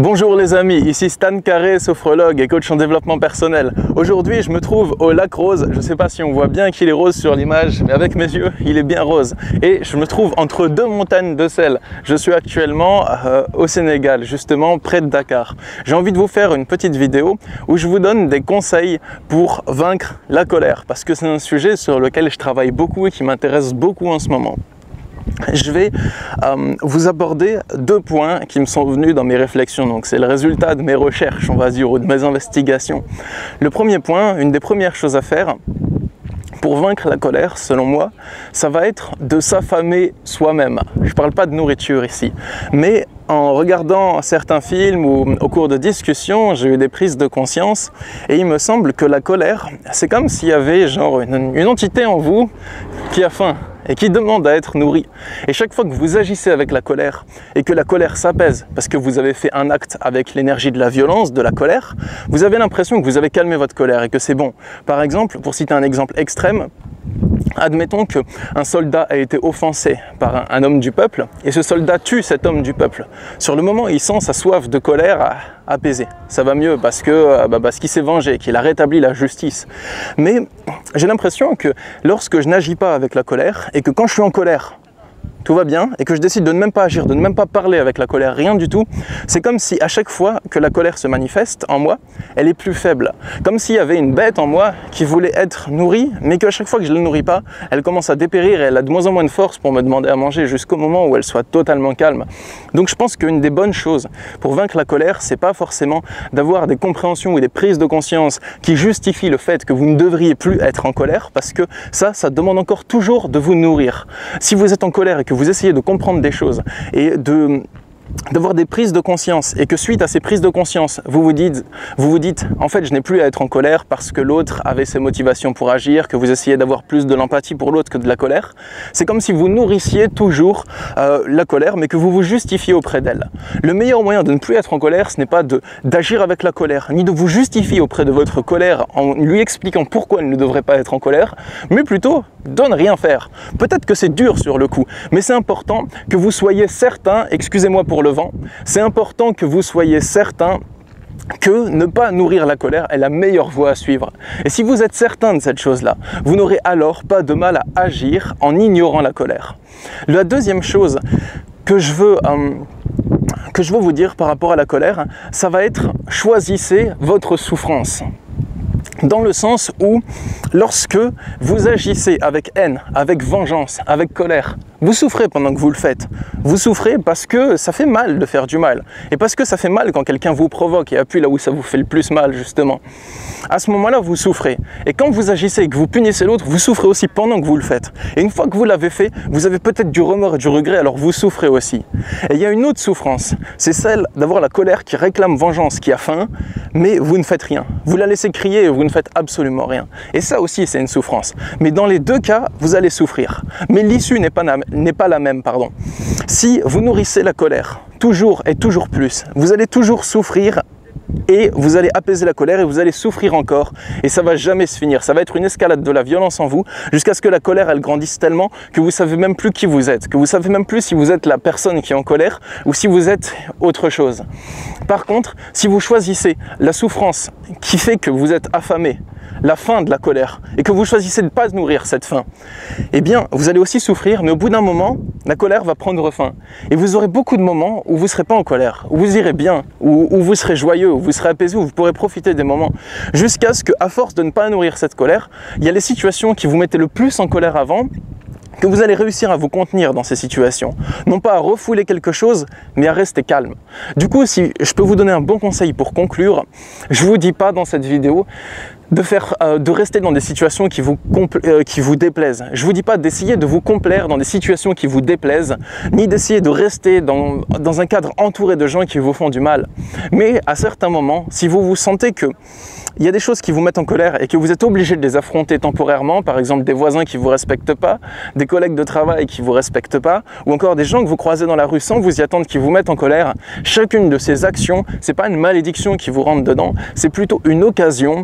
Bonjour les amis, ici Stan Carré, sophrologue et coach en développement personnel. Aujourd'hui, je me trouve au lac Rose. Je ne sais pas si on voit bien qu'il est rose sur l'image, mais avec mes yeux, il est bien rose. Et je me trouve entre deux montagnes de sel. Je suis actuellement au Sénégal, justement près de Dakar. J'ai envie de vous faire une petite vidéo où je vous donne des conseils pour vaincre la colère, parce que c'est un sujet sur lequel je travaille beaucoup et qui m'intéresse beaucoup en ce moment. Je vais vous aborder deux points qui me sont venus dans mes réflexions. Donc c'est le résultat de mes recherches, on va dire, ou de mes investigations. Le premier point, une des premières choses à faire pour vaincre la colère, selon moi, ça va être de s'affamer soi-même. Je ne parle pas de nourriture ici, mais en regardant certains films ou au cours de discussions, j'ai eu des prises de conscience et il me semble que la colère, c'est comme s'il y avait genre une entité en vous qui a faim et qui demande à être nourrie. Et chaque fois que vous agissez avec la colère et que la colère s'apaise parce que vous avez fait un acte avec l'énergie de la violence, de la colère, vous avez l'impression que vous avez calmé votre colère et que c'est bon. Par exemple, pour citer un exemple extrême, admettons qu'un soldat a été offensé par un homme du peuple et ce soldat tue cet homme du peuple. Sur le moment, il sent sa soif de colère apaisée. Ça va mieux parce qu'il s'est vengé, qu'il a rétabli la justice. Mais j'ai l'impression que lorsque je n'agis pas avec la colère et que quand je suis en colère, tout va bien, et que je décide de ne même pas agir, de ne même pas parler avec la colère, rien du tout, c'est comme si à chaque fois que la colère se manifeste en moi, elle est plus faible. Comme s'il y avait une bête en moi qui voulait être nourrie, mais qu'à chaque fois que je ne la nourris pas, elle commence à dépérir et elle a de moins en moins de force pour me demander à manger jusqu'au moment où elle soit totalement calme. Donc je pense qu'une des bonnes choses pour vaincre la colère, c'est pas forcément d'avoir des compréhensions ou des prises de conscience qui justifient le fait que vous ne devriez plus être en colère, parce que ça demande encore toujours de vous nourrir. Si vous êtes en colère et que vous essayez de comprendre des choses et d'avoir des prises de conscience et que suite à ces prises de conscience, vous vous dites en fait je n'ai plus à être en colère parce que l'autre avait ses motivations pour agir, que vous essayez d'avoir plus de l'empathie pour l'autre que de la colère, c'est comme si vous nourrissiez toujours la colère mais que vous vous justifiez auprès d'elle. Le meilleur moyen de ne plus être en colère, ce n'est pas d'agir avec la colère, ni de vous justifier auprès de votre colère en lui expliquant pourquoi elle ne devrait pas être en colère, mais plutôt de ne rien faire. Peut-être que c'est dur sur le coup, mais c'est important que vous soyez certain, excusez-moi pour le vent, c'est important que vous soyez certain que ne pas nourrir la colère est la meilleure voie à suivre. Et si vous êtes certain de cette chose-là, vous n'aurez alors pas de mal à agir en ignorant la colère. La deuxième chose que je veux vous dire par rapport à la colère, ça va être choisissez votre souffrance. Dans le sens où, lorsque vous agissez avec haine, avec vengeance, avec colère, vous souffrez pendant que vous le faites. Vous souffrez parce que ça fait mal de faire du mal. Et parce que ça fait mal quand quelqu'un vous provoque et appuie là où ça vous fait le plus mal, justement. À ce moment-là, vous souffrez. Et quand vous agissez et que vous punissez l'autre, vous souffrez aussi pendant que vous le faites. Et une fois que vous l'avez fait, vous avez peut-être du remords et du regret, alors vous souffrez aussi. Et il y a une autre souffrance, c'est celle d'avoir la colère qui réclame vengeance, qui a faim, mais vous ne faites rien. Vous la laissez crier et vous ne faites absolument rien. Et ça aussi, c'est une souffrance. Mais dans les deux cas, vous allez souffrir. Mais l'issue n'est pas la même. Si vous nourrissez la colère, toujours et toujours plus, vous allez toujours souffrir et vous allez apaiser la colère et vous allez souffrir encore et ça va jamais se finir. Ça va être une escalade de la violence en vous jusqu'à ce que la colère elle grandisse tellement que vous savez même plus qui vous êtes, que vous savez même plus si vous êtes la personne qui est en colère ou si vous êtes autre chose. Par contre, si vous choisissez la souffrance qui fait que vous êtes affamé, la faim de la colère, et que vous choisissez de ne pas nourrir cette faim, eh bien, vous allez aussi souffrir, mais au bout d'un moment, la colère va prendre fin. Et vous aurez beaucoup de moments où vous ne serez pas en colère, où vous irez bien, où vous serez joyeux, où vous serez apaisé, où vous pourrez profiter des moments, jusqu'à ce qu'à force de ne pas nourrir cette colère, il y a les situations qui vous mettaient le plus en colère avant, que vous allez réussir à vous contenir dans ces situations. Non pas à refouler quelque chose, mais à rester calme. Du coup, si je peux vous donner un bon conseil pour conclure, je ne vous dis pas dans cette vidéo de rester dans des situations qui vous déplaisent. Je ne vous dis pas d'essayer de vous complaire dans des situations qui vous déplaisent, ni d'essayer de rester dans un cadre entouré de gens qui vous font du mal. Mais à certains moments, si vous vous sentez que il y a des choses qui vous mettent en colère et que vous êtes obligé de les affronter temporairement, par exemple des voisins qui ne vous respectent pas, des collègues de travail qui ne vous respectent pas, ou encore des gens que vous croisez dans la rue sans vous y attendre qui vous mettent en colère, chacune de ces actions, ce n'est pas une malédiction qui vous rentre dedans, c'est plutôt une occasion,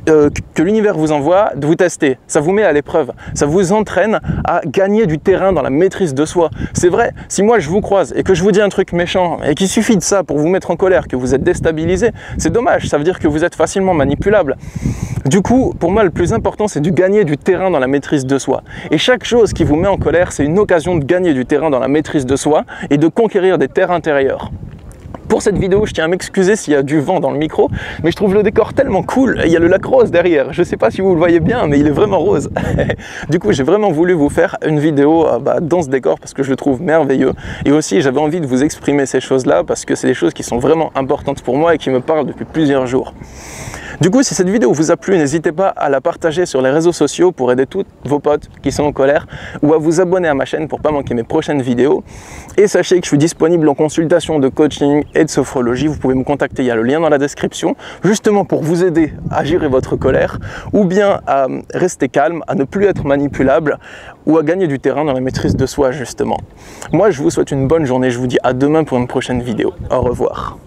que l'univers vous envoie de vous tester. Ça vous met à l'épreuve, ça vous entraîne à gagner du terrain dans la maîtrise de soi. C'est vrai, si moi je vous croise et que je vous dis un truc méchant et qu'il suffit de ça pour vous mettre en colère, que vous êtes déstabilisé, c'est dommage, ça veut dire que vous êtes facilement manipulable. Du coup, pour moi, le plus important, c'est de gagner du terrain dans la maîtrise de soi. Et chaque chose qui vous met en colère, c'est une occasion de gagner du terrain dans la maîtrise de soi et de conquérir des terres intérieures. Pour cette vidéo, je tiens à m'excuser s'il y a du vent dans le micro, mais je trouve le décor tellement cool. Il y a le lac rose derrière. Je ne sais pas si vous le voyez bien, mais il est vraiment rose. Du coup, j'ai vraiment voulu vous faire une vidéo dans ce décor parce que je le trouve merveilleux. Et aussi, j'avais envie de vous exprimer ces choses-là parce que c'est des choses qui sont vraiment importantes pour moi et qui me parlent depuis plusieurs jours. Du coup, si cette vidéo vous a plu, n'hésitez pas à la partager sur les réseaux sociaux pour aider tous vos potes qui sont en colère ou à vous abonner à ma chaîne pour ne pas manquer mes prochaines vidéos. Et sachez que je suis disponible en consultation de coaching et de sophrologie. Vous pouvez me contacter, il y a le lien dans la description, justement pour vous aider à gérer votre colère ou bien à rester calme, à ne plus être manipulable ou à gagner du terrain dans la maîtrise de soi, justement. Moi, je vous souhaite une bonne journée. Je vous dis à demain pour une prochaine vidéo. Au revoir.